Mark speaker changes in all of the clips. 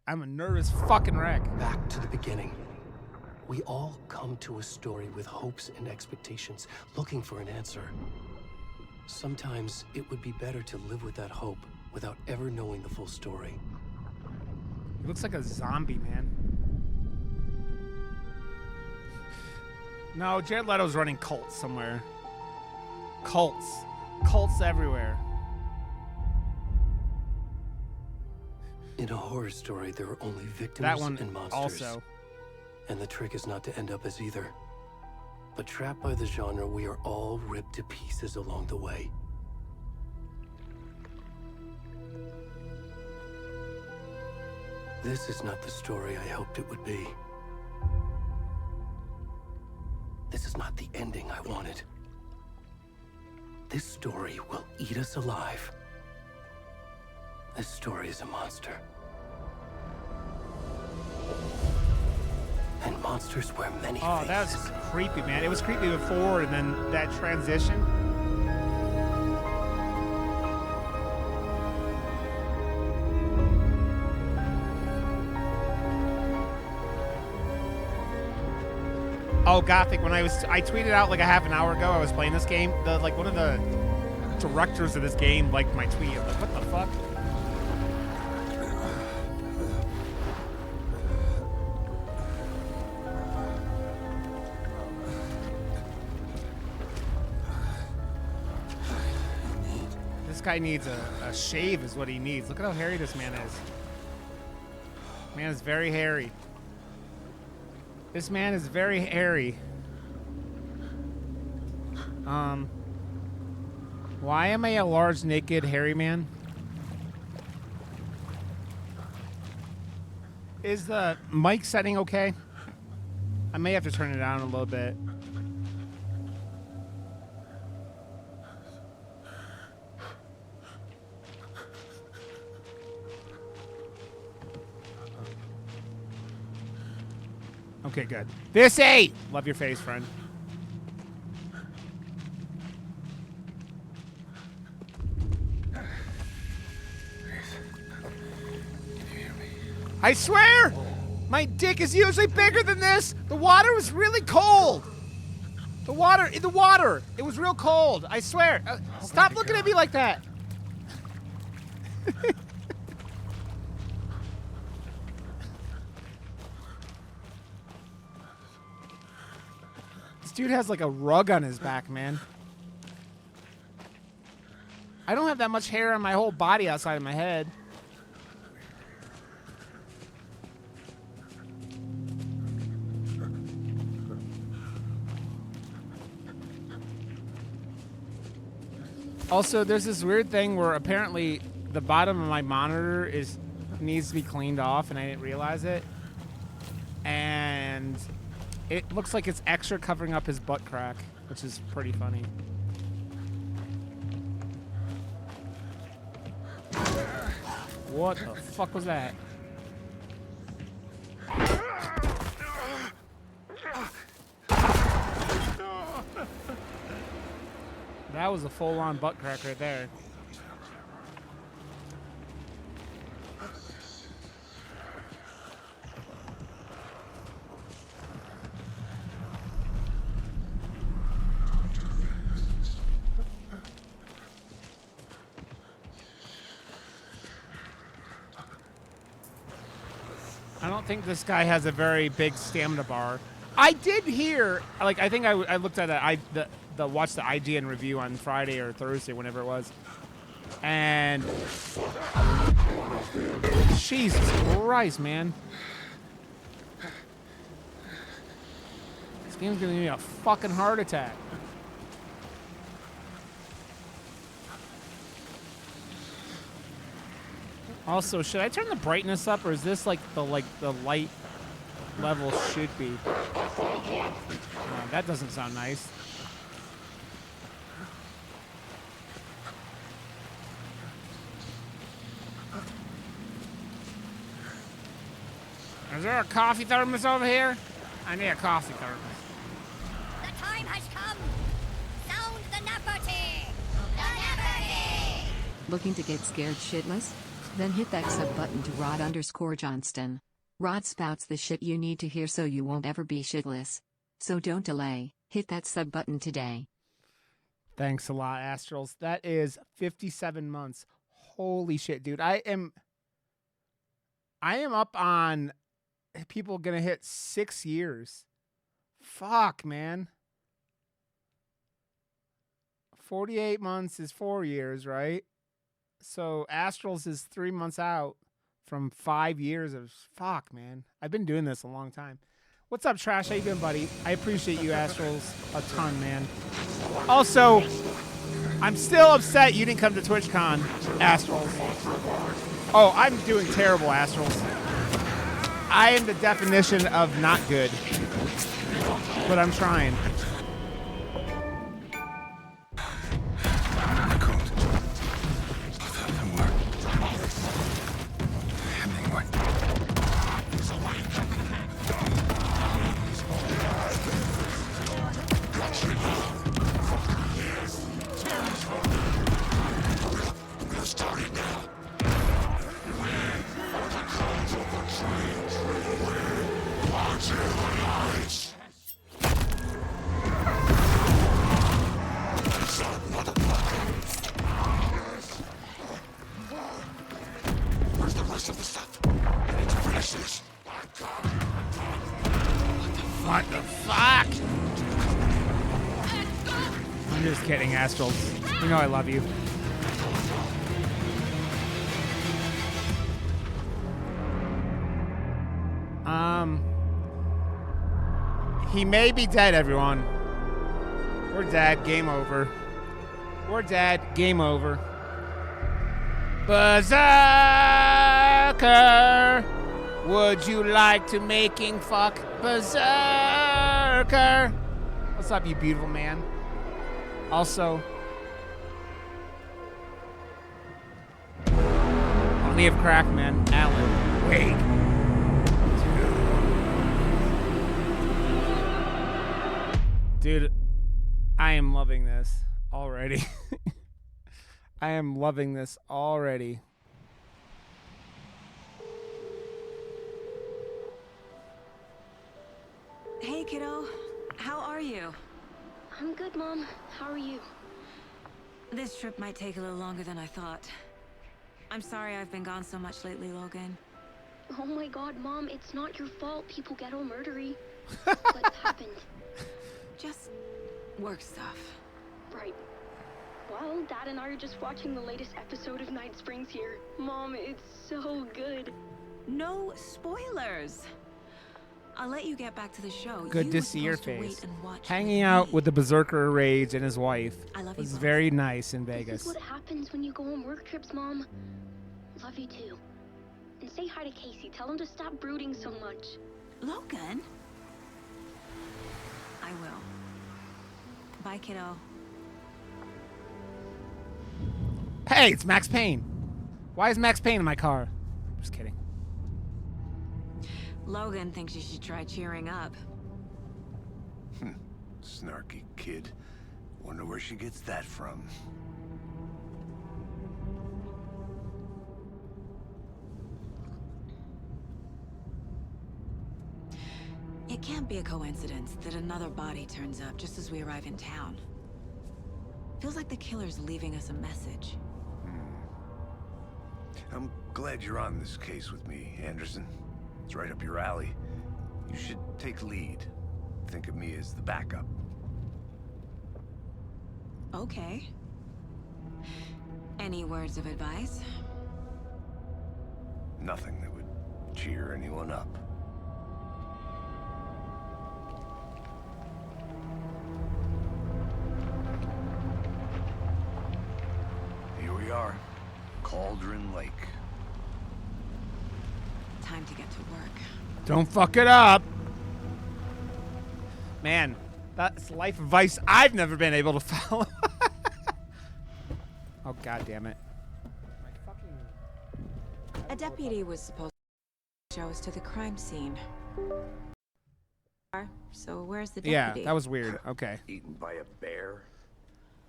Speaker 1: I'm a nervous fucking wreck.
Speaker 2: Back to the beginning. We all come to a story with hopes and expectations, looking for an answer. Sometimes it would be better to live with that hope without ever knowing the full story.
Speaker 1: He looks like a zombie, man. No, Jared Leto's running cults somewhere. Cults. Cults everywhere.
Speaker 2: In a horror story, there are only victims
Speaker 1: That one
Speaker 2: and monsters.
Speaker 1: also.
Speaker 2: And the trick is not to end up as either. But trapped by the genre, we are all ripped to pieces along the way. This is not the story I hoped it would be. This is not the ending I wanted. This story will eat us alive. This story is a monster. And monsters wear many faces.
Speaker 1: Oh, that was creepy, man. It was creepy before, and then that transition. Oh, Gothic, when I tweeted out like a half an hour ago I was playing this game, one of the directors of this game liked my tweet. I'm like, what the fuck? This guy needs a shave is what he needs. Look at how hairy this man is. Man is very hairy. This man is very hairy. Why am I a large, naked, hairy man? Is the mic setting okay? I may have to turn it down a little bit. Okay, good. This ate! Love your face, friend. I swear! My dick is usually bigger than this! The water was really cold! The water! It was real cold! I swear! Stop looking at me like that! This dude has like a rug on his back, man. I don't have that much hair on my whole body outside of my head. Also, there's this weird thing where apparently the bottom of my monitor needs to be cleaned off, and I didn't realize it. And it looks like it's extra covering up his butt crack, which is pretty funny. What the fuck was that? That was a full-on butt crack right there. I don't think this guy has a very big stamina bar. I did hear, like, I think I looked at watched the IGN review on Friday or Thursday, whenever it was, and Jesus Christ, man, this game's gonna give me a fucking heart attack. Also, should I turn the brightness up, or is this like the light level should be? That doesn't sound nice. Is there a coffee thermos over here? I need a coffee thermos.
Speaker 3: The time has come. Sound the Napperty. The Napperty.
Speaker 4: Looking to get scared shitless? Then hit that sub button to Rod_Johnston. Rod spouts the shit you need to hear so you won't ever be shitless. So don't delay, hit that sub button today.
Speaker 1: Thanks a lot, Astrals. That is 57 months. Holy shit, dude. I am up on people gonna hit 6 years. Fuck, man. 48 months is 4 years, right? So Astrals is 3 months out from 5 years of fuck, man. I've been doing this a long time. What's up, Trash? How you doing, buddy? I appreciate you, Astrals, a ton, man. Also, I'm still upset you didn't come to TwitchCon, Astrals. Oh, I'm doing terrible, Astrals. I am the definition of not good. But I'm trying. What the fuck? I'm just kidding, Astrals. You know I love you. He may be dead, everyone. We're dead. Game over. We're dead. Game over. Berserker! Would you like to making fuck Berserker? What's up, you beautiful man? Also, plenty of crack, man. Alan, wait. Dude, I am loving this already. I am loving this already.
Speaker 5: Hey, kiddo. How are you?
Speaker 3: I'm good, Mom. How are you?
Speaker 5: This trip might take a little longer than I thought. I'm sorry I've been gone so much lately, Logan.
Speaker 3: Oh my god, Mom, it's not your fault people get all murdery. What happened?
Speaker 5: Just work stuff.
Speaker 3: Right. Well, Dad and I are just watching the latest episode of Night Springs here. Mom, it's so good.
Speaker 5: No spoilers. I'll let you get back to the show.
Speaker 1: Good
Speaker 5: You
Speaker 1: to
Speaker 5: were
Speaker 1: see your
Speaker 5: supposed to
Speaker 1: face.
Speaker 5: wait and watch
Speaker 1: Hanging
Speaker 5: with
Speaker 1: out
Speaker 5: me.
Speaker 1: with the Berserker Rage and his wife
Speaker 5: I love you
Speaker 1: was
Speaker 5: both.
Speaker 1: very nice in
Speaker 3: This
Speaker 1: Vegas.
Speaker 3: is what happens when you go on work trips, Mom. Love you too. And say hi to Casey. Tell him to stop brooding so much.
Speaker 5: Logan? I will. Bye, kiddo.
Speaker 1: Hey, it's Max Payne. Why is Max Payne in my car? Just kidding.
Speaker 5: Logan thinks you should try cheering up.
Speaker 6: Snarky kid. Wonder where she gets that from.
Speaker 5: It can't be a coincidence that another body turns up just as we arrive in town. Feels like the killer's leaving us a message.
Speaker 6: I'm glad you're on this case with me, Anderson. It's right up your alley. You should take lead. Think of me as the backup.
Speaker 5: Okay. Any words of advice?
Speaker 6: Nothing that would cheer anyone up. Here we are. Cauldron Lake.
Speaker 5: Time to get to work.
Speaker 1: Don't fuck it up. Man, that's life advice I've never been able to follow. Oh, god damn it.
Speaker 5: A deputy was supposed to show us to the crime scene. So where's the deputy?
Speaker 1: Yeah, that was weird. Okay.
Speaker 6: Eaten by a bear?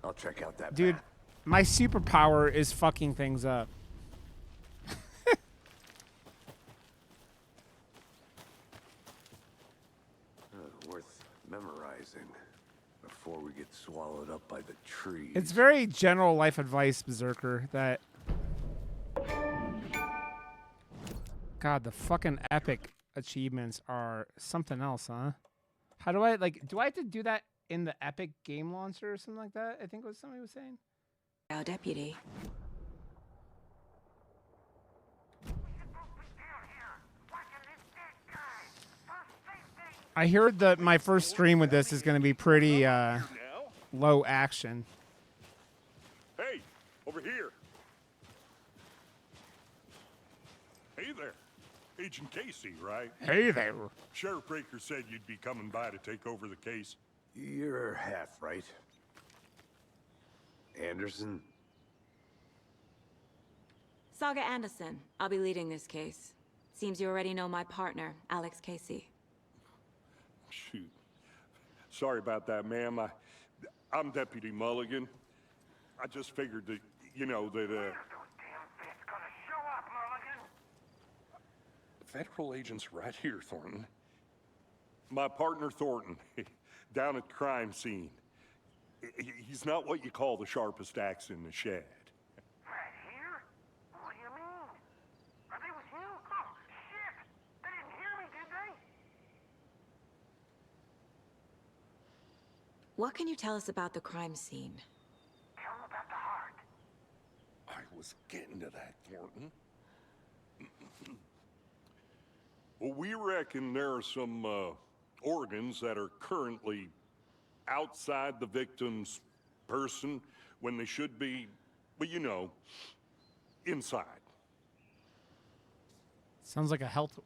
Speaker 6: I'll check out that
Speaker 1: Dude,
Speaker 6: bat.
Speaker 1: my superpower is fucking things up.
Speaker 6: memorizing before we get swallowed up by the trees.
Speaker 1: It's very general life advice, Berserker, that... God, the fucking epic achievements are something else, huh? How do I, like, do I have to do that in the epic game launcher or something like that? I think was somebody was saying.
Speaker 5: Our deputy.
Speaker 1: I heard that my first stream with this is going to be pretty low action.
Speaker 7: Hey, over here. Hey there. Agent Casey, right?
Speaker 1: Hey there.
Speaker 7: Sheriff Breaker said you'd be coming by to take over the case.
Speaker 6: You're half right. Anderson?
Speaker 5: Saga Anderson. I'll be leading this case. Seems you already know my partner, Alex Casey.
Speaker 7: Shoot. Sorry about that, ma'am. I'm Deputy Mulligan. I just figured that, you know, that, Federal agents right here, Thornton. My partner, Thornton, down at the crime scene. He's not what you call the sharpest axe in the shed.
Speaker 8: Right here? What do you mean? Are they with you? Oh, shit! They didn't hear me, did they?
Speaker 5: What can you tell us about the crime scene?
Speaker 8: Tell them about the heart.
Speaker 7: I was getting to that, Thornton. Well, we reckon there are some organs that are currently outside the victim's person when they should be, well, you know, inside.
Speaker 1: Sounds like a health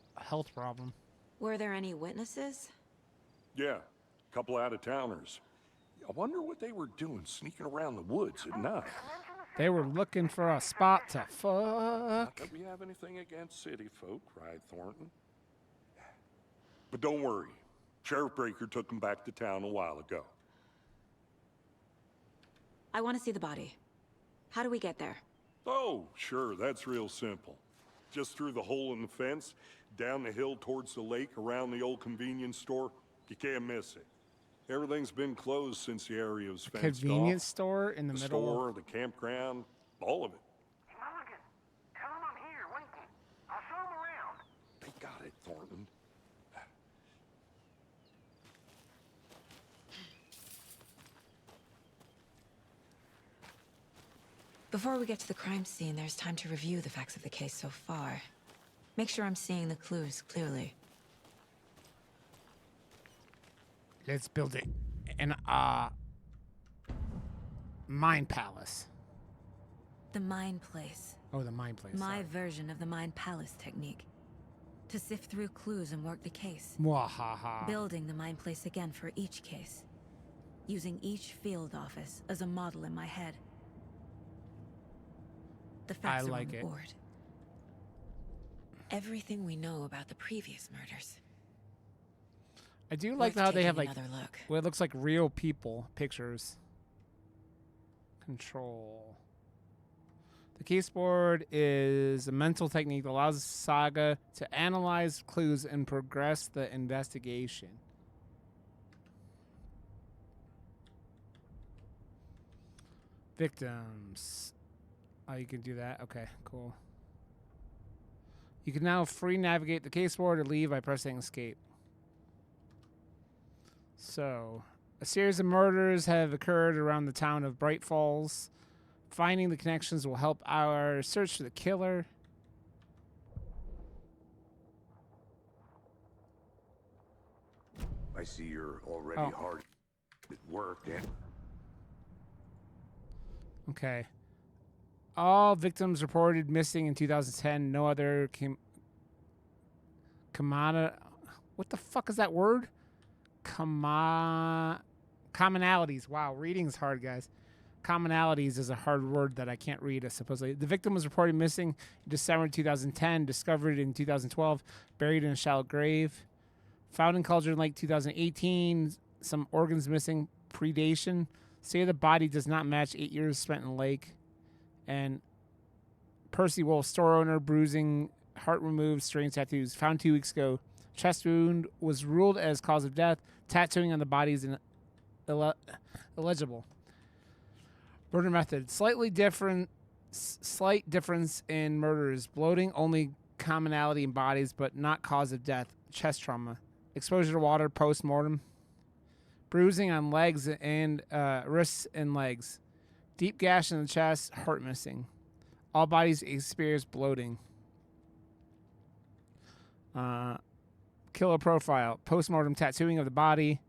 Speaker 1: problem.
Speaker 5: Were there any witnesses?
Speaker 7: Yeah, a couple out-of-towners. I wonder what they were doing sneaking around the woods at night.
Speaker 1: They were looking for a spot to
Speaker 7: Not
Speaker 1: fuck.
Speaker 7: that we have anything against city folk, right, Thornton? But don't worry. Sheriff Breaker took them back to town a while ago.
Speaker 5: I want to see the body. How do we get there?
Speaker 7: Oh, sure, that's real simple. Just through the hole in the fence, down the hill towards the lake, around the old convenience store. You can't miss it. Everything's been closed since the area was fenced
Speaker 1: Convenience
Speaker 7: off.
Speaker 1: store in the
Speaker 7: The
Speaker 1: middle.
Speaker 7: store, the campground, all of it.
Speaker 8: Mulligan, tell them I'm here, waiting. I'll show them around.
Speaker 7: They got it, Thornton.
Speaker 5: Before we get to the crime scene, there's time to review the facts of the case so far. Make sure I'm seeing the clues clearly.
Speaker 1: Let's build it an mind palace.
Speaker 5: The Mind Place.
Speaker 1: Oh, the mind place.
Speaker 5: My
Speaker 1: sorry.
Speaker 5: version of the Mind Palace technique. To sift through clues and work the case.
Speaker 1: Mwahaha.
Speaker 5: Building the Mind Place again for each case. Using each field office as a model in my head. The facts are
Speaker 1: like
Speaker 5: on the
Speaker 1: it.
Speaker 5: board. Everything we know about the previous murders.
Speaker 1: I do like
Speaker 5: Worth
Speaker 1: how they have
Speaker 5: taking
Speaker 1: like
Speaker 5: another look.
Speaker 1: what it looks like real people pictures. Control. The case board is a mental technique that allows Saga to analyze clues and progress the investigation. Victims. Oh, you can do that? Okay, cool. You can now free navigate the case board or leave by pressing escape. So, a series of murders have occurred around the town of Bright Falls. Finding the connections will help our search for the killer.
Speaker 6: I see you're already
Speaker 1: Oh.
Speaker 6: hard at work, and
Speaker 1: Okay. All victims reported missing in 2010. No other what the fuck is that word? Commonalities. Wow, reading's hard, guys. Commonalities is a hard word that I can't read, supposedly. The victim was reported missing in December 2010, discovered in 2012, buried in a shallow grave. Found in Cauldron Lake 2018, some organs missing, predation. State of the body does not match 8 years spent in the lake. And Percy Wolf, store owner, bruising, heart removed, strange tattoos. Found 2 weeks ago. Chest wound was ruled as cause of death. Tattooing on the body is illegible. Murder method. Slight difference in murders. Bloating, only commonality in bodies, but not cause of death. Chest trauma. Exposure to water post-mortem. Bruising on legs and wrists and legs. Deep gash in the chest, heart missing. All bodies experience bloating. Killer profile. Post-mortem tattooing of the body.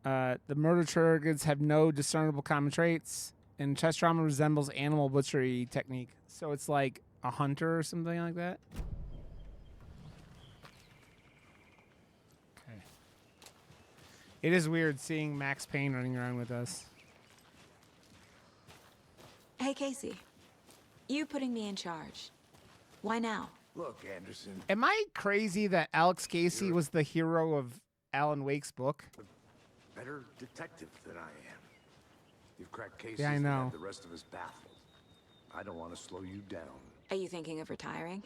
Speaker 1: The murder targets have no discernible common traits. And chest trauma resembles animal butchery technique. So it's like a hunter or something like that. Okay. It is weird seeing Max Payne running around with us.
Speaker 5: Hey, Casey. You putting me in charge. Why now?
Speaker 6: Look, Anderson.
Speaker 1: Am I crazy that Alex Casey was the hero of Alan Wake's book?
Speaker 6: Better detective than I am. You've cracked cases
Speaker 1: Yeah, I
Speaker 6: that
Speaker 1: know.
Speaker 6: have the rest of us baffled. I don't want to slow you down.
Speaker 5: Are you thinking of retiring?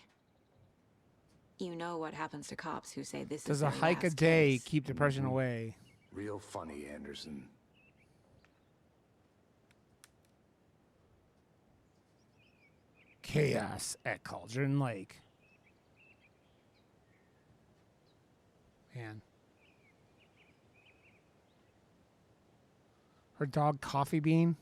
Speaker 5: You know what happens to cops who say this
Speaker 1: Does
Speaker 5: is
Speaker 1: a
Speaker 5: their
Speaker 1: hike a
Speaker 5: last
Speaker 1: day
Speaker 5: case.
Speaker 1: keep depression away?
Speaker 6: Real funny, Anderson.
Speaker 1: Chaos at Cauldron Lake. Man. Her dog Coffee Bean.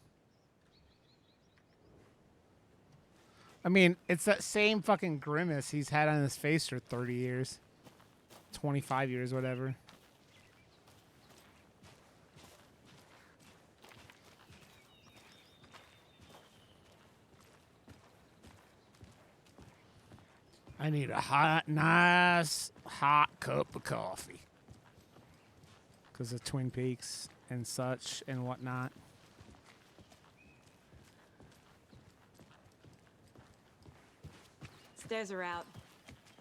Speaker 1: I mean, it's that same fucking grimace he's had on his face for 30 years. 25 years, whatever. I need a nice hot cup of coffee. Because of Twin Peaks and such and whatnot.
Speaker 5: Stairs are out.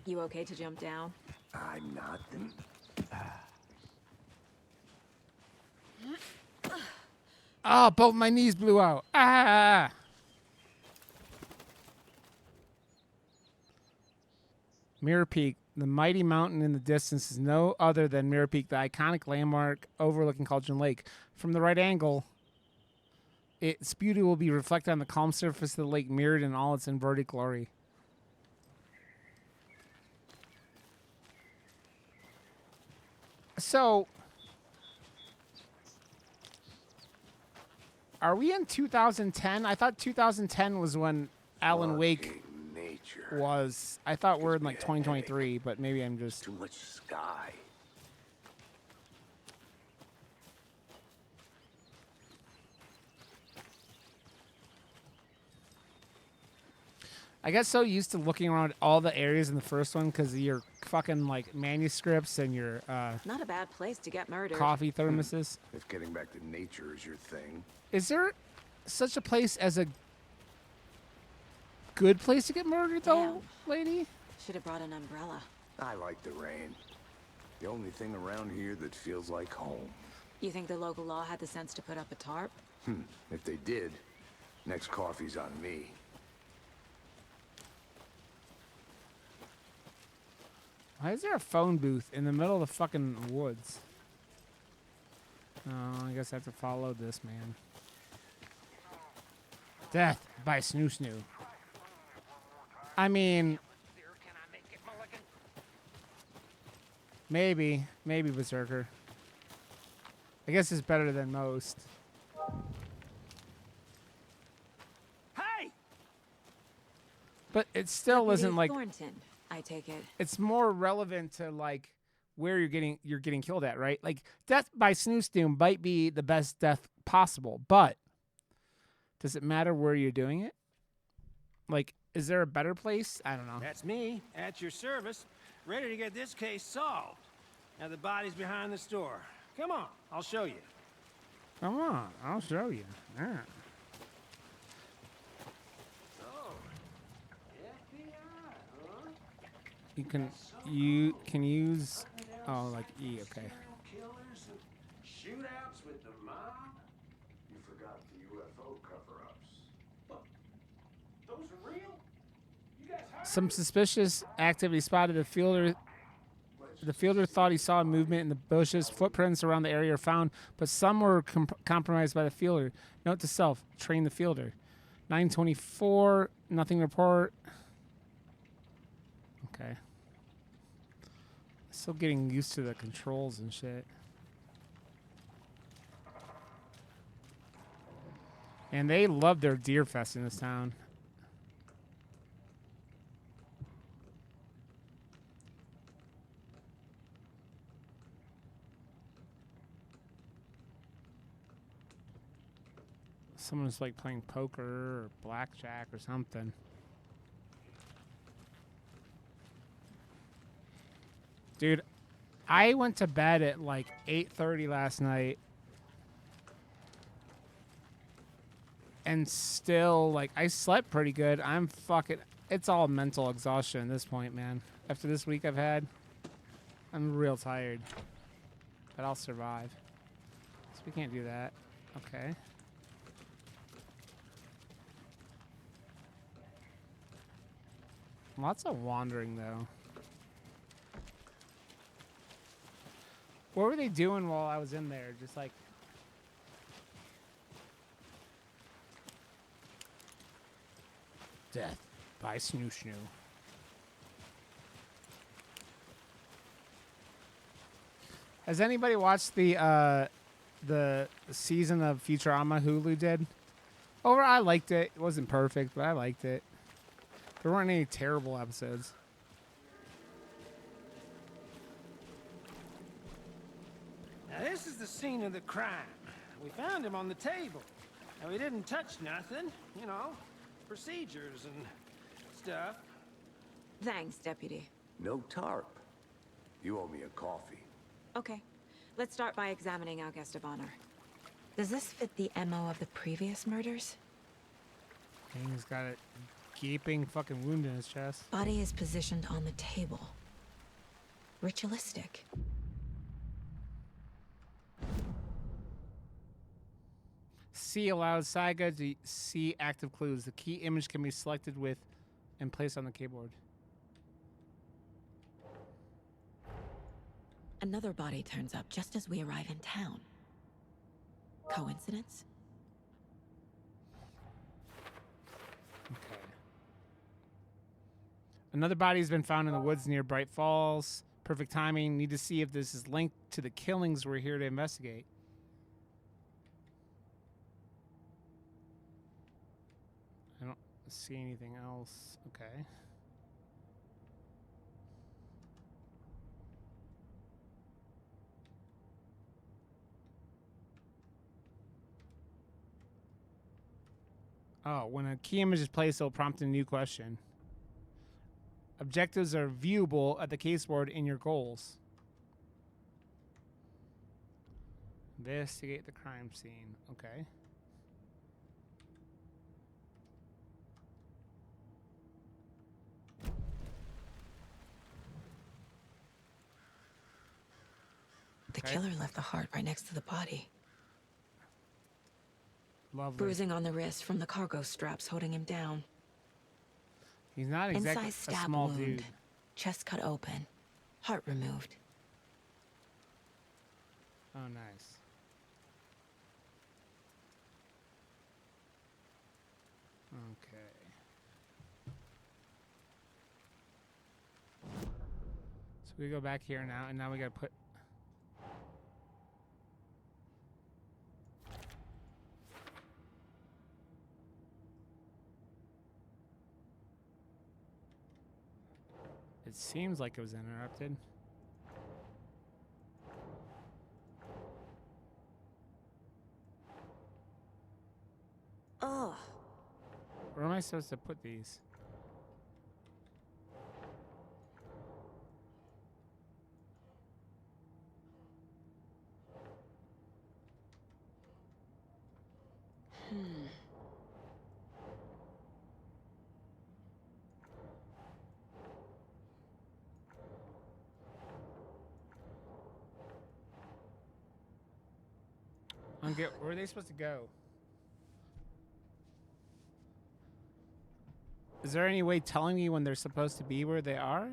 Speaker 5: You okay to jump down?
Speaker 6: I'm not.
Speaker 1: Oh, both my knees blew out. Ah! Mirror Peak, the mighty mountain in the distance, is no other than Mirror Peak, the iconic landmark overlooking Cauldron Lake. From the right angle, its beauty will be reflected on the calm surface of the lake, mirrored in all its inverted glory. So, are we in 2010? I thought 2010 was when Alan Wake
Speaker 6: Fucking nature.
Speaker 1: was. I thought we're in like 2023, but maybe I'm just.
Speaker 6: Too much sky.
Speaker 1: I got so used to looking around all the areas in the first one because of your fucking like manuscripts and your
Speaker 5: Not a bad place to get murdered.
Speaker 1: coffee thermoses.
Speaker 6: If getting back to nature is your thing.
Speaker 1: Is there such a place as a good place to get murdered, though, lady?
Speaker 5: Should have brought an umbrella.
Speaker 6: I like the rain. The only thing around here that feels like home.
Speaker 5: You think the local law had the sense to put up a tarp?
Speaker 6: If they did, next coffee's on me.
Speaker 1: Why is there a phone booth in the middle of the fucking woods? Oh, I guess I have to follow this man. Death by Snoo Snoo. I mean, maybe Berserker. I guess it's better than most.
Speaker 8: Hey!
Speaker 1: But it still
Speaker 5: Deputy
Speaker 1: isn't like.
Speaker 5: Thornton, I take it.
Speaker 1: It's more relevant to like where you're getting killed at, right? Like death by Snoo Snoo might be the best death possible, but does it matter where you're doing it? Like, is there a better place? I don't know.
Speaker 9: That's me, at your service, ready to get this case solved. Now the body's behind the store. Come on, I'll show you.
Speaker 1: Come on, I'll show you. Yeah. You can use like E, okay.
Speaker 8: Killers and shootouts with the mob?
Speaker 6: You forgot the UFO cover-ups.
Speaker 8: Those are real? You guys hired
Speaker 1: Some suspicious activity spotted. The fielder The fielder thought he saw a movement in the bushes. Footprints around the area are found, but some were compromised by the fielder. Note to self: train the fielder. 9:24. Nothing to report. Okay. Still getting used to the controls and shit. And they love their deer fest in this town. Someone's like playing poker or blackjack or something. Dude, I went to bed at like 8:30 last night. And still, like, I slept pretty good. I'm fucking... It's all mental exhaustion at this point, man. After this week I've had, I'm real tired. But I'll survive. So we can't do that. Okay. Lots of wandering, though. What were they doing while I was in there? Just like... Death by Snoo Snoo. Has anybody watched the season of Futurama Hulu did? Overall, I liked it. It wasn't perfect, but I liked it. There weren't any terrible episodes.
Speaker 9: Now this is the scene of the crime. We found him on the table. Now we didn't touch nothing, you know, procedures and stuff.
Speaker 5: Thanks, Deputy.
Speaker 6: No tarp. You owe me a coffee.
Speaker 5: Okay, let's start by examining our guest of honor. Does this fit the MO of the previous murders?
Speaker 1: He's got a gaping fucking wound in his chest.
Speaker 5: Body is positioned on the table. Ritualistic.
Speaker 1: C allows Saiga to see active clues. The key image can be selected with and placed on the keyboard.
Speaker 5: Another body turns up just as we arrive in town. Coincidence?
Speaker 1: Okay. Another body has been found in the woods near Bright Falls. Perfect timing. Need to see if this is linked to the killings we're here to investigate. I don't see anything else. Okay. Oh, when a key image is placed, it'll prompt a new question. Objectives are viewable at the caseboard in your goals. Investigate the crime scene. Okay.
Speaker 5: The killer left the heart right next to the body.
Speaker 1: Lovely.
Speaker 5: Bruising on the wrist from the cargo straps holding him down.
Speaker 1: He's not exactly
Speaker 5: Inside
Speaker 1: a
Speaker 5: stab
Speaker 1: small
Speaker 5: wound.
Speaker 1: dude.
Speaker 5: Chest cut open. Heart removed.
Speaker 1: Oh, nice. Okay. So we go back here now, and now we gotta put... It seems like it was interrupted.
Speaker 5: Ugh.
Speaker 1: Where am I supposed to put these? Where are they supposed to go? Is there any way telling me when they're supposed to be where they are?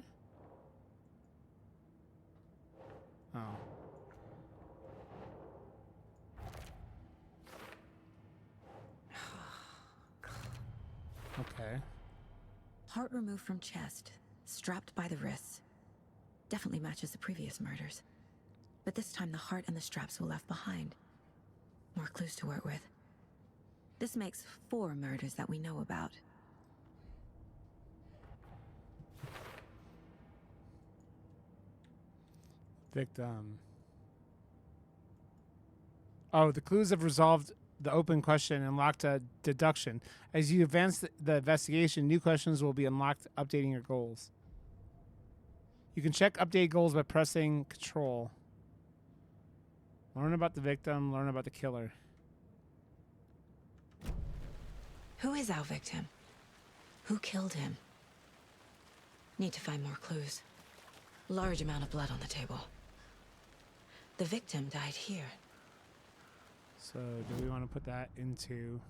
Speaker 1: Oh. Okay.
Speaker 5: Heart removed from chest, strapped by the wrists. Definitely matches the previous murders. But this time the heart and the straps were left behind. More clues to work with. This makes 4 murders that we know about.
Speaker 1: Victim. Oh, the clues have resolved the open question and unlocked a deduction. As you advance the investigation, new questions will be unlocked, updating your goals. You can check update goals by pressing Control. Learn about the victim, learn about the killer.
Speaker 5: Who is our victim? Who killed him? Need to find more clues. Large amount of blood on the table. The victim died here.
Speaker 1: So, do we want to put that into...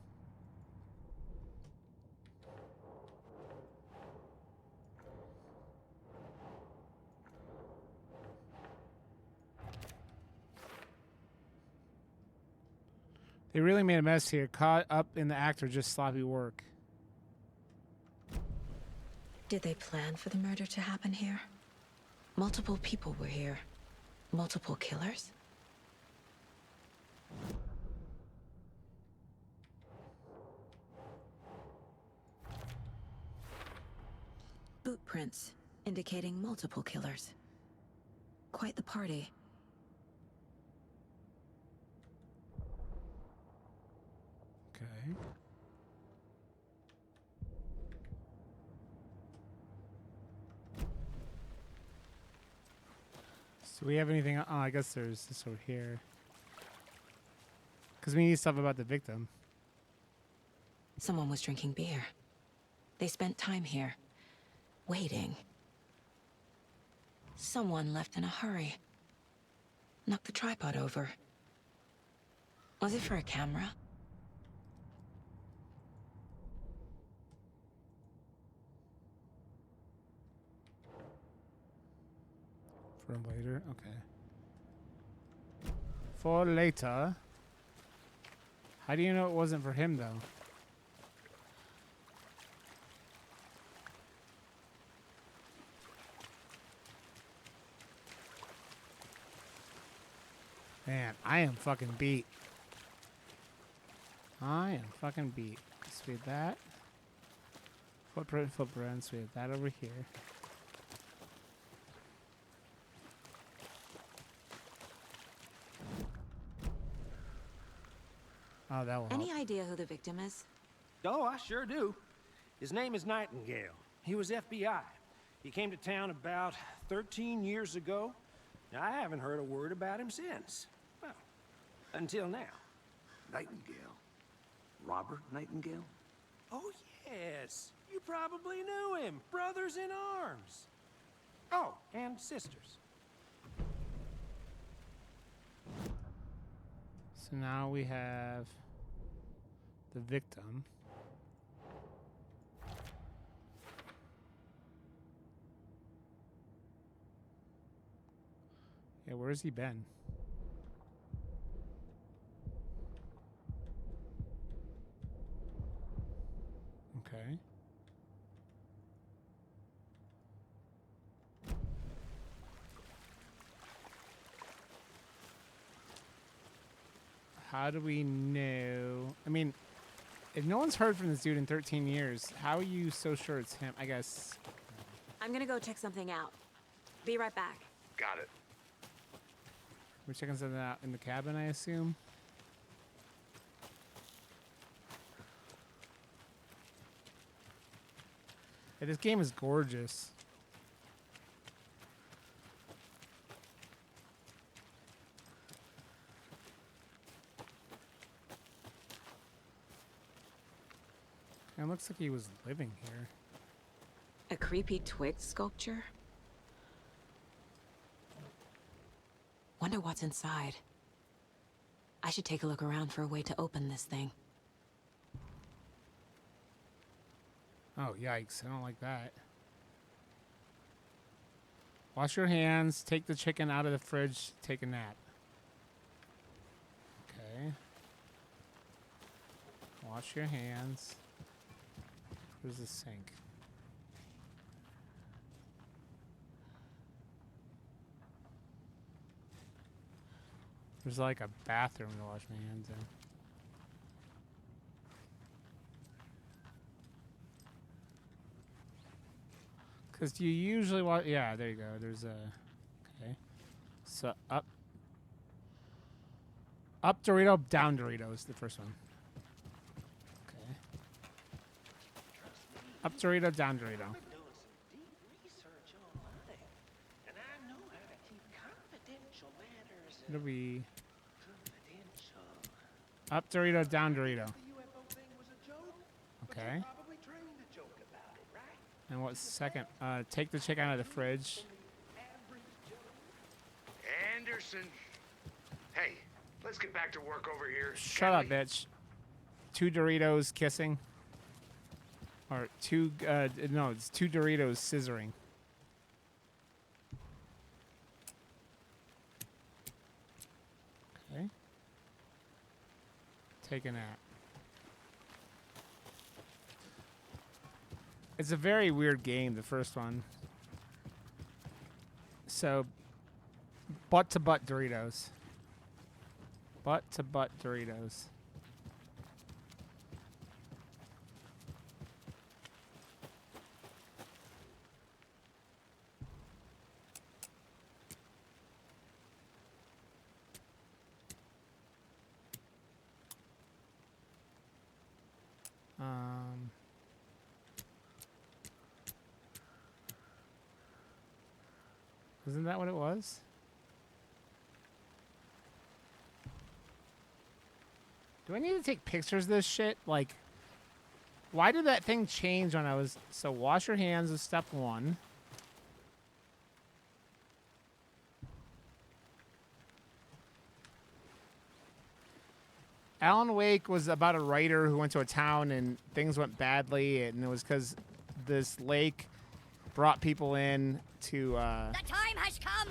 Speaker 1: They really made a mess here. Caught up in the act or just sloppy work?
Speaker 5: Did they plan for the murder to happen here? Multiple people were here. Multiple killers? Boot prints indicating multiple killers. Quite the party.
Speaker 1: Okay. So we have anything? Oh, I guess there's this over here. Because we need stuff about the victim.
Speaker 5: Someone was drinking beer. They spent time here, waiting. Someone left in a hurry. Knocked the tripod over. Was it for a camera?
Speaker 1: For later? Okay. For later? How do you know it wasn't for him, though? Man, I am fucking beat. I am fucking beat. Let's read that. Footprints. We have that over here. Oh, that will help.
Speaker 5: Any idea who the victim is?
Speaker 9: Oh, I sure do. His name is Nightingale. He was FBI. He came to town about 13 years ago. Now, I haven't heard a word about him since. Well, until now.
Speaker 6: Nightingale? Robert Nightingale?
Speaker 9: Oh, yes. You probably knew him. Brothers in arms. Oh, and sisters.
Speaker 1: So now we have the victim. Yeah, where's he been? Okay. How do we know? I mean, if no one's heard from this dude in 13 years, how are you so sure it's him? I guess.
Speaker 5: I'm gonna go check something out. Be right back.
Speaker 6: Got it.
Speaker 1: We're checking something out in the cabin, I assume. Yeah, this game is gorgeous. It looks like he was living here.
Speaker 5: A creepy twig sculpture? Wonder what's inside. I should take a look around for a way to open this thing.
Speaker 1: Oh, yikes. I don't like that. Wash your hands. Take the chicken out of the fridge. Take a nap. Okay. Wash your hands. Where's the sink? There's like a bathroom to wash my hands in. Because you usually wash... Yeah, there you go. There's a... Okay. So, up... Up Dorito, down Doritos, the first one. Okay. Up Dorito, down Dorito. What do we... Up Dorito, down Dorito. Okay. And what's second? Take the chicken out of the fridge.
Speaker 6: Anderson. Hey, let's get back to work over here.
Speaker 1: Shut up, bitch. 2 Doritos kissing. Or 2, no, it's 2 Doritos scissoring. Okay. Take a nap. It's a very weird game, the first one. So, butt to butt Doritos. Butt to butt Doritos. Isn't that what it was? Do I need to take pictures of this shit? Like, why did that thing change when I was... So, wash your hands is step 1. Alan Wake was about a writer who went to a town and things went badly, and it was because this lake brought people in to...
Speaker 10: The time has come!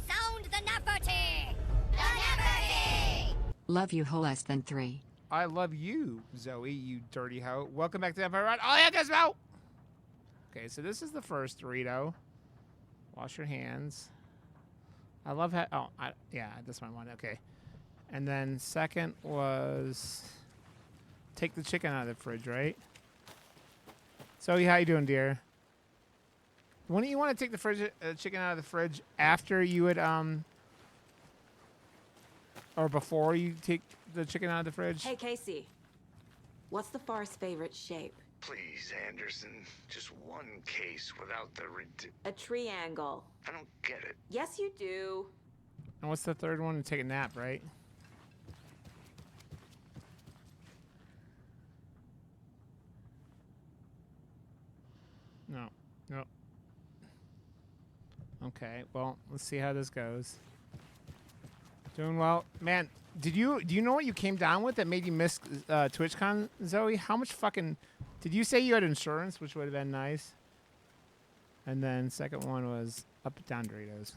Speaker 10: Sound the Neferti! The Neferti!
Speaker 4: Love you, whole less than 3.
Speaker 1: I love you, Zoe, you dirty hoe. Welcome back to Empire Ride. Oh, yeah, guys, out! Okay, so this is the first Dorito. Wash your hands. I love how... Oh, yeah, this one I want. Okay. And then second was... Take the chicken out of the fridge, right? Zoe, how you doing, dear? Wouldn't you want to take the fridge, chicken out of the fridge after you would, or before you take the chicken out of the fridge?
Speaker 5: Hey, Casey. What's the far's favorite shape?
Speaker 6: Please, Anderson. Just one case without the
Speaker 5: A triangle.
Speaker 6: I don't get it.
Speaker 5: Yes, you do.
Speaker 1: And what's the third one? Take a nap, right? No. No. Okay, well, let's see how this goes. Doing well. Man, do you know what you came down with that made you miss TwitchCon, Zoe? How much fucking... Did you say you had insurance, which would have been nice? And then second one was up and down Doritos.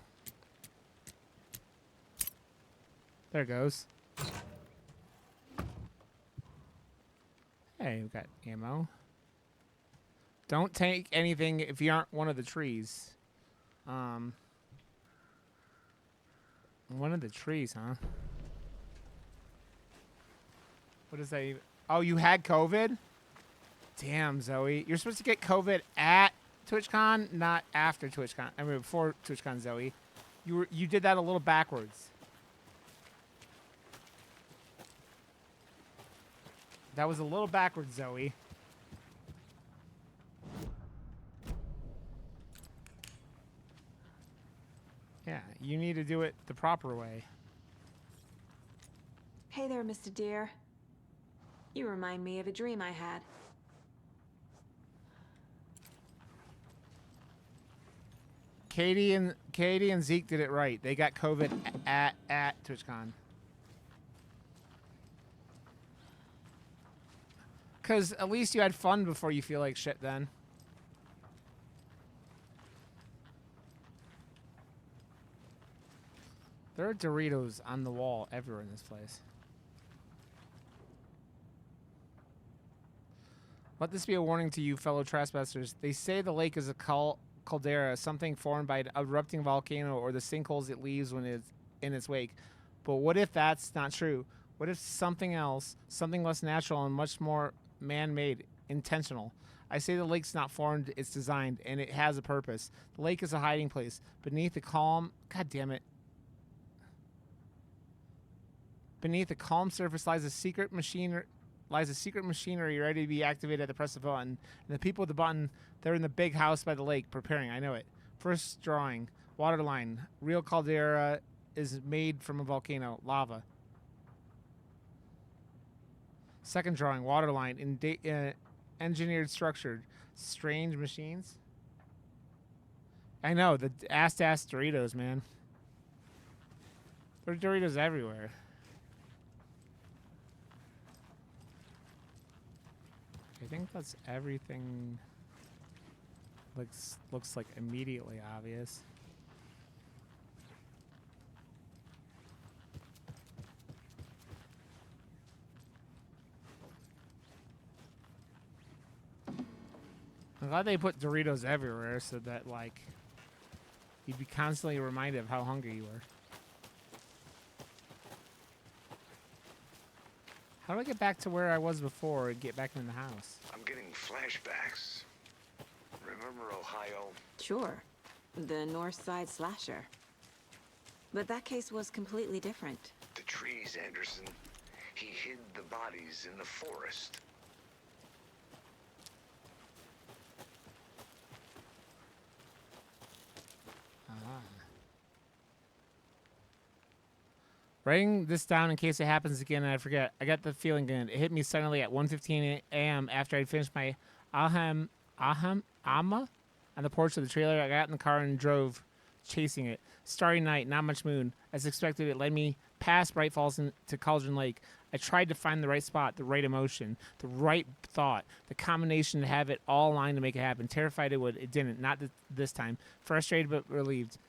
Speaker 1: There it goes. Hey, we've got ammo. Don't take anything if you aren't one of the trees. One of the trees, huh? What is that even? Oh, you had COVID? Damn, Zoe. You're supposed to get COVID at TwitchCon, not after TwitchCon. I mean, before TwitchCon, Zoe. You did that a little backwards. That was a little backwards, Zoe. Yeah, you need to do it the proper way.
Speaker 5: Hey there, Mr. Deer. You remind me of a dream I had.
Speaker 1: Katie and Zeke did it right. They got COVID at TwitchCon. Because at least you had fun before you feel like shit then. There are Doritos on the wall everywhere in this place. Let this be a warning to you, fellow trespassers. They say the lake is a caldera, something formed by an erupting volcano or the sinkholes it leaves when it's in its wake. But what if that's not true? What if something else, something less natural and much more man-made, intentional? I say the lake's not formed, it's designed, and it has a purpose. The lake is a hiding place. Beneath the calm... God damn it. Beneath the calm surface lies a secret machinery ready to be activated at the press of a button. And the people with the button, they're in the big house by the lake, preparing. I know it. First drawing. Water line. Real caldera is made from a volcano. Lava. Second drawing. Water line. Engineered structured. Strange machines. I know. The ass Doritos, man. There are Doritos everywhere. I think that's everything. Looks like immediately obvious. I'm glad they put Doritos everywhere so that, like, you'd be constantly reminded of how hungry you were. How do I get back to where I was before and get back in the house?
Speaker 6: I'm getting flashbacks. Remember Ohio?
Speaker 5: Sure. The North Side slasher. But that case was completely different.
Speaker 6: The trees, Anderson. He hid the bodies in the forest.
Speaker 1: Writing this down in case it happens again and I forget. I got the feeling again. It hit me suddenly at 1:15 a.m. after I'd finished my Amma on the porch of the trailer. I got in the car and drove, chasing it. Starry night, not much moon. As expected, it led me past Bright Falls to Cauldron Lake. I tried to find the right spot, the right emotion, the right thought, the combination to have it all aligned to make it happen. Terrified it would. It didn't. Not this time. Frustrated but relieved.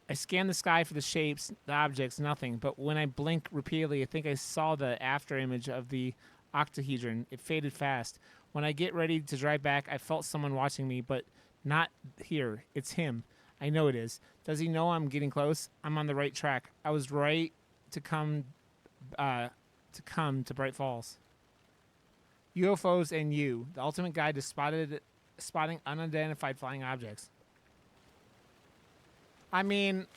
Speaker 1: I scanned the sky for the shapes, the objects, nothing. But when I blinked repeatedly, I think I saw the after image of the octahedron. It faded fast. When I get ready to drive back, I felt someone watching me, but not here. It's him. I know it is. Does he know I'm getting close? I'm on the right track. I was right to come to Bright Falls. UFOs and you, the ultimate guide to spotting unidentified flying objects. I mean,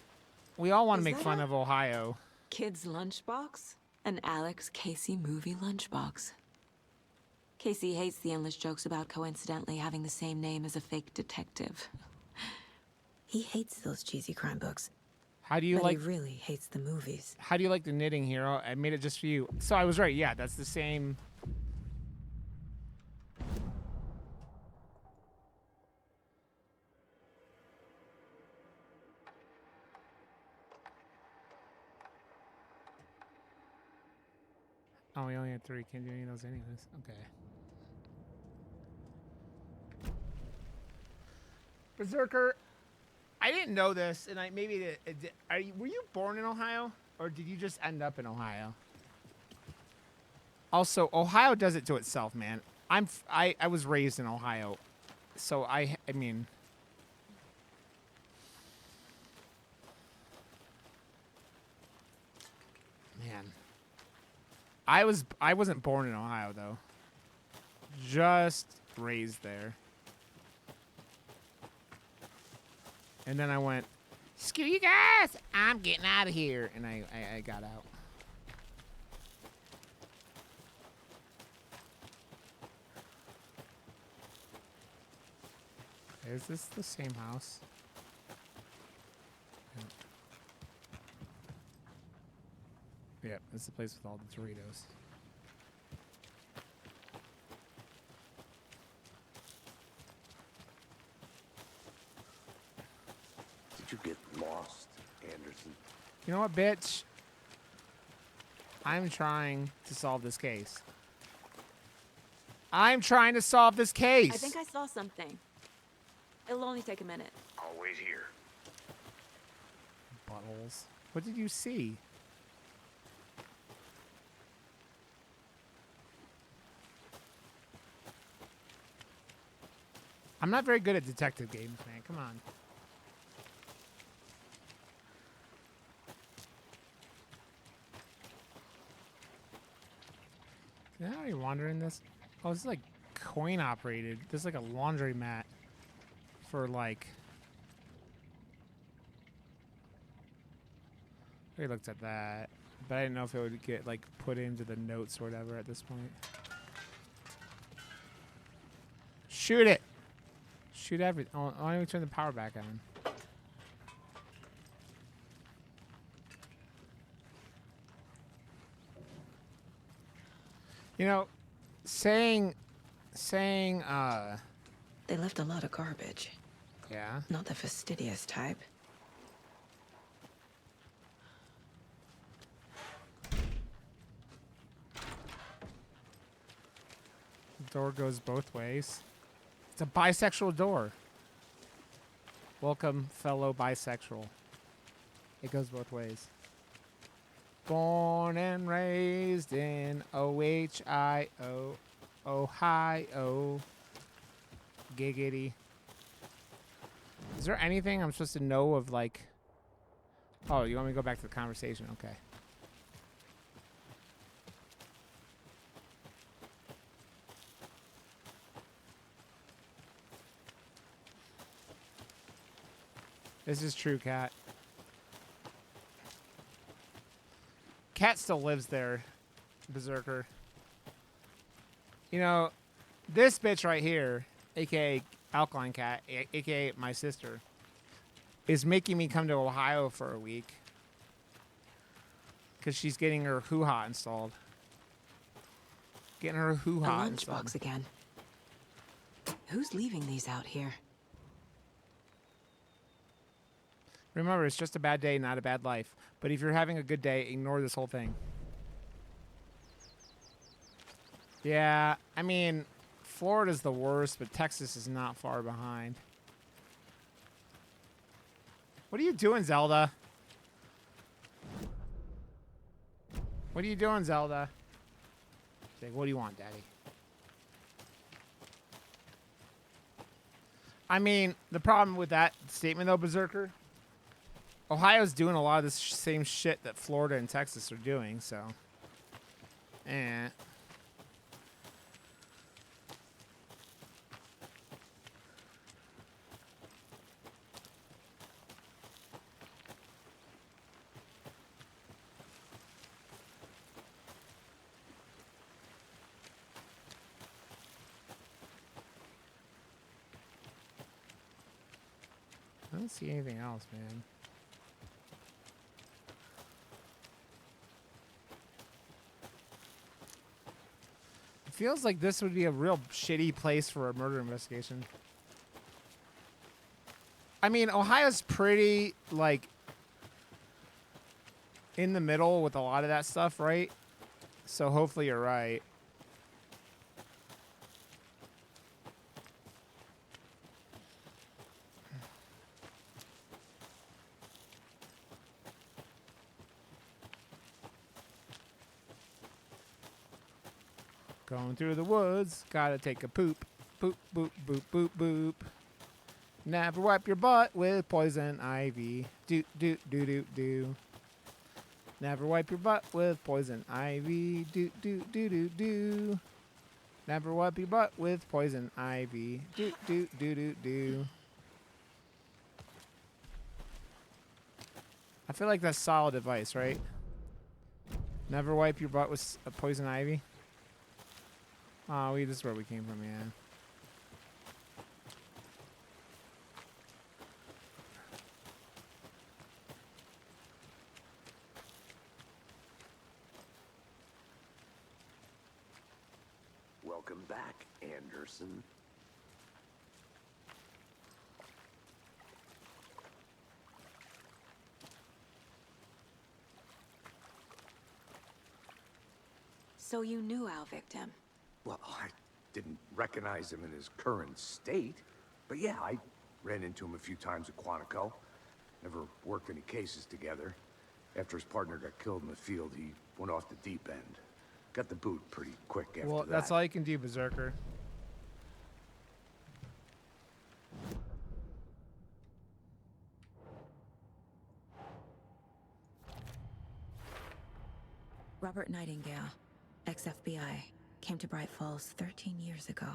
Speaker 1: we all want to make fun of Ohio.
Speaker 5: Kid's lunchbox? An Alex Casey movie lunchbox. Casey hates the endless jokes about coincidentally having the same name as a fake detective. He hates those cheesy crime books.
Speaker 1: How do you
Speaker 5: but
Speaker 1: like?
Speaker 5: He really hates the movies.
Speaker 1: How do you like the knitting, Hero? I made it just for you. So I was right. Yeah, that's the same. Oh, we only had 3. Can't do any of those anyways. Okay. Berserker, I didn't know this, and were you born in Ohio, or did you just end up in Ohio? Also, Ohio does it to itself, man. I was raised in Ohio, so I mean. Man. I wasn't born in Ohio though. Just raised there. And then I went, screw you guys, I'm getting out of here. And I got out. Is this the same house? Yep, it's the place with all the Doritos.
Speaker 6: Did you get lost, Anderson?
Speaker 1: You know what, bitch? I'm trying to solve this case. I'm trying to solve this case.
Speaker 5: I think I saw something. It'll only take a minute.
Speaker 6: I'll wait here.
Speaker 1: Buttholes. What did you see? I'm not very good at detective games, man. Come on. How are you wandering this? Oh, this is like coin operated. This is like a laundry mat for like. We looked at that, but I didn't know if it would get like put into the notes or whatever at this point. Shoot it! Shoot everything. Oh, why don't we turn the power back on? You know, saying,
Speaker 5: They left a lot of garbage.
Speaker 1: yeah.
Speaker 5: Not the fastidious type.
Speaker 1: The door goes both ways. It's a bisexual door. Welcome, fellow bisexual. It goes both ways. Born and raised in Ohio, Ohio. Giggity. Is there anything I'm supposed to know of, like... Oh, you want me to go back to the conversation? Okay. This is true, Cat. Cat still lives there, Berserker. You know, this bitch right here, a.k.a. Alkaline Cat, a.k.a. my sister, is making me come to Ohio for a week. Because she's getting her hoo-ha installed. Getting her hoo-ha installed.
Speaker 5: Lunchbox again. Who's leaving these out here?
Speaker 1: Remember, it's just a bad day, not a bad life. But if you're having a good day, ignore this whole thing. Yeah, I mean, Florida's the worst, but Texas is not far behind. What are you doing, Zelda? What are you doing, Zelda? She's like, what do you want, Daddy? I mean, the problem with that statement, though, Berserker, Ohio's doing a lot of this same shit that Florida and Texas are doing, so. Eh. I don't see anything else, man. It feels like this would be a real shitty place for a murder investigation. I mean, Ohio's pretty, like, in the middle with a lot of that stuff, right? So hopefully you're right. Going through the woods, gotta take a poop. Boop, boop, boop, boop, boop. Never wipe your butt with poison ivy. Do, do, do, do, do. Never wipe your butt with poison ivy. Do, do, do, do, do. Never wipe your butt with poison ivy. Do, do, do, do, do. I feel like that's solid advice, right? Never wipe your butt with poison ivy. Oh, this is where we came from, yeah.
Speaker 6: Welcome back, Anderson.
Speaker 5: So you knew our victim?
Speaker 6: Well, I didn't recognize him in his current state. But yeah, I ran into him a few times at Quantico. Never worked any cases together. After his partner got killed in the field, he went off the deep end. Got the boot pretty quick after
Speaker 1: Well,
Speaker 6: that.
Speaker 1: that's all you can do, Berserker.
Speaker 5: Robert Nightingale, ex-FBI, came to Bright Falls 13 years ago.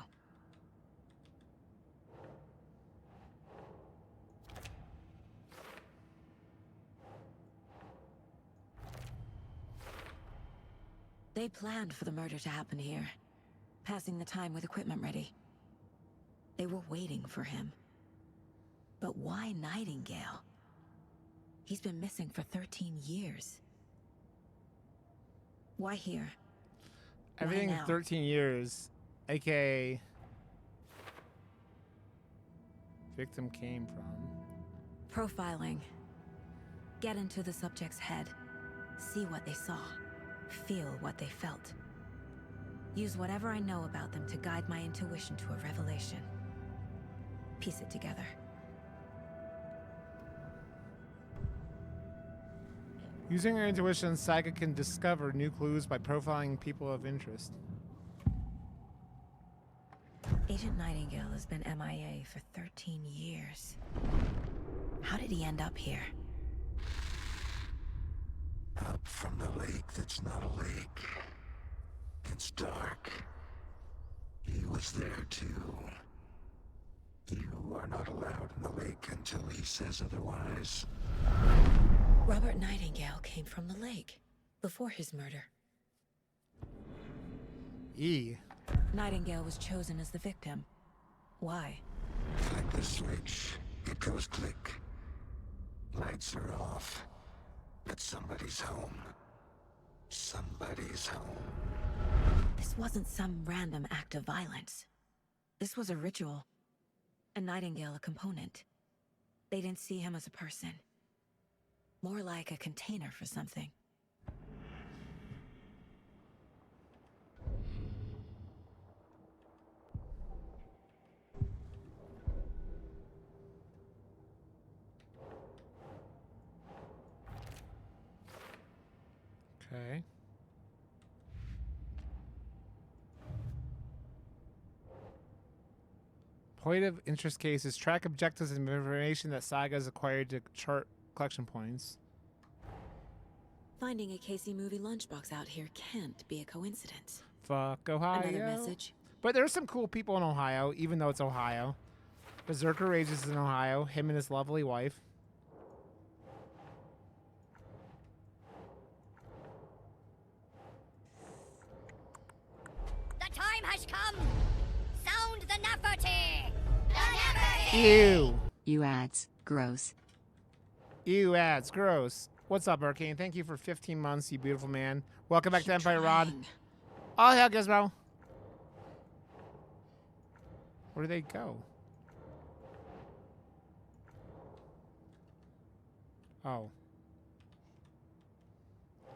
Speaker 5: They planned for the murder to happen here, passing the time with equipment ready. They were waiting for him. But why Nightingale? He's been missing for 13 years. Why here?
Speaker 1: Everything
Speaker 5: Why
Speaker 1: in
Speaker 5: now?
Speaker 1: 13 years, aka victim came from.
Speaker 5: Profiling. Get into the subject's head. See what they saw. Feel what they felt. Use whatever I know about them to guide my intuition to a revelation. Piece it together.
Speaker 1: Using her intuition, Saga can discover new clues by profiling people of interest.
Speaker 5: Agent Nightingale has been MIA for 13 years. How did he end up here?
Speaker 11: Up from the lake that's not a lake. It's dark. He was there too. You are not allowed in the lake until he says otherwise.
Speaker 5: Robert Nightingale came from the lake before his murder.
Speaker 1: E.
Speaker 5: Nightingale was chosen as the victim. Why?
Speaker 11: Like the switch, it goes click. Lights are off. But somebody's home. Somebody's home.
Speaker 5: This wasn't some random act of violence. This was a ritual. And Nightingale a component. They didn't see him as a person. More like a container for something.
Speaker 1: Okay. Point of interest cases. Track objectives and information that Saga has acquired to chart collection points.
Speaker 5: Finding a Casey movie lunchbox out here can't be a coincidence.
Speaker 1: Fuck Ohio.
Speaker 5: Another message.
Speaker 1: But there's some cool people in Ohio, even though it's Ohio. Berserker rages in Ohio. Him and his lovely wife.
Speaker 10: The time has come. Sound the Neferti. The Neferti.
Speaker 1: Ew.
Speaker 4: You ads. Gross.
Speaker 1: Ew ads. Gross. What's up, Arcane? Thank you for 15 months, you beautiful man. Welcome back to Empire Rod. Oh, hell, Gizmo. Where do they go? Oh.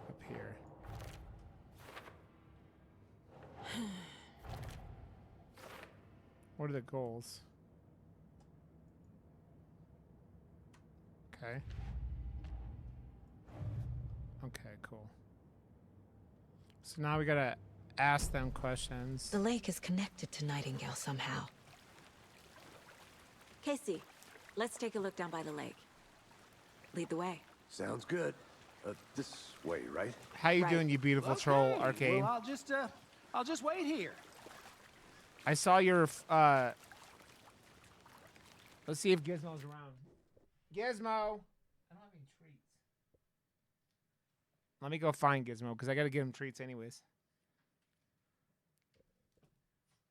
Speaker 1: Up here. What are the goals? Okay. Okay, cool. So now we gotta ask them questions.
Speaker 5: The lake is connected to Nightingale somehow. Casey, let's take a look down by the lake. Lead the way.
Speaker 6: Sounds good. This way, right?
Speaker 1: How you doing, you beautiful troll,
Speaker 9: Okay,
Speaker 1: Arcane?
Speaker 9: Well, I'll just wait here.
Speaker 1: I saw your, let's see if Gizmo's around. Gizmo! I don't have any treats. Let me go find Gizmo, because I gotta give him treats anyways.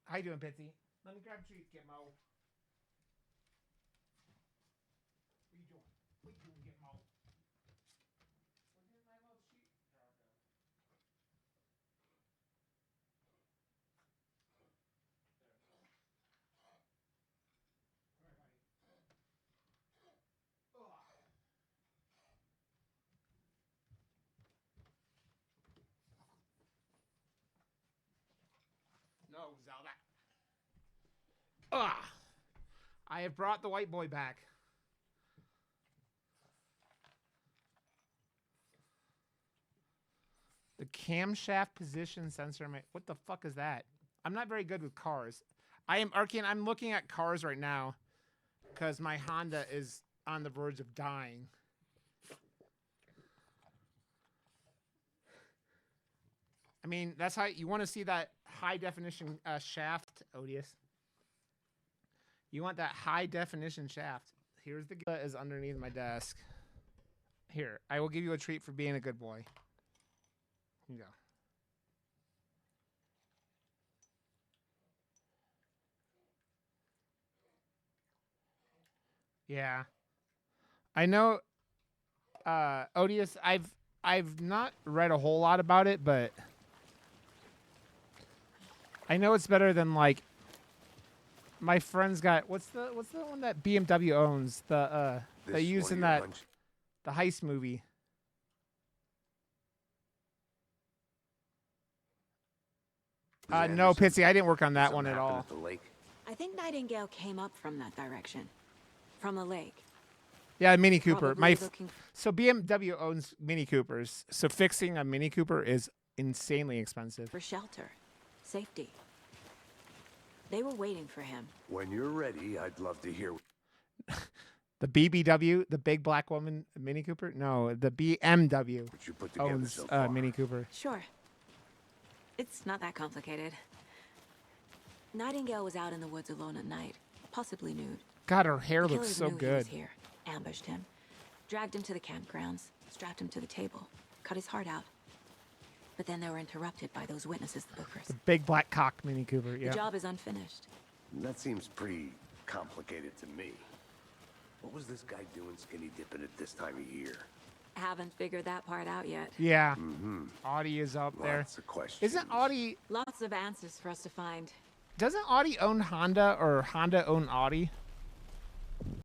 Speaker 1: How you doing, Bitsy? Let me grab treats, Gizmo. What you doing? What you doing, Gizmo? Where did my little treat jar go? No, Zelda. Ugh. I have brought the white boy back. The camshaft position sensor. What the fuck is that? I'm not very good with cars. I am Arkin. I'm looking at cars right now because my Honda is on the verge of dying. I mean, that's how you want to see that high definition shaft, Odious. You want that high definition shaft. Here's the gun is underneath my desk. Here, I will give you a treat for being a good boy. Here you go. Yeah. I know Odious, I've not read a whole lot about it, but I know it's better than like my friend's got what's the one that BMW owns? The they use in that the heist movie. No, Pitsy, I didn't work on that one at all.
Speaker 6: At the lake?
Speaker 5: I think Nightingale came up from that direction. From the lake.
Speaker 1: Yeah, Mini Cooper.
Speaker 5: Probably looking
Speaker 1: So BMW owns Mini Coopers. So fixing a Mini Cooper is insanely expensive.
Speaker 5: for shelter. Safety. They were waiting for him.
Speaker 6: When you're ready, I'd love to hear.
Speaker 1: The BBW, the big black woman Mini Cooper? No, the BMW
Speaker 6: What you put together
Speaker 1: owns
Speaker 6: so far.
Speaker 1: Mini Cooper.
Speaker 5: Sure. It's not that complicated. Nightingale was out in the woods alone at night, possibly nude.
Speaker 1: God, her hair
Speaker 5: The
Speaker 1: looks
Speaker 5: killers
Speaker 1: so
Speaker 5: knew he was
Speaker 1: good.
Speaker 5: here, ambushed him, dragged him to the campgrounds, strapped him to the table, cut his heart out. But then they were interrupted by those witnesses, the Bookers.
Speaker 1: The big black cock Mini Cooper, yeah.
Speaker 5: The job is unfinished.
Speaker 6: That seems pretty complicated to me. What was this guy doing skinny dipping at this time of year?
Speaker 5: Haven't figured that part out yet.
Speaker 1: Yeah. Audi is up there.
Speaker 6: Lots of questions.
Speaker 1: Isn't Audi...
Speaker 5: Lots of answers for us to find.
Speaker 1: Doesn't Audi own Honda or Honda own Audi?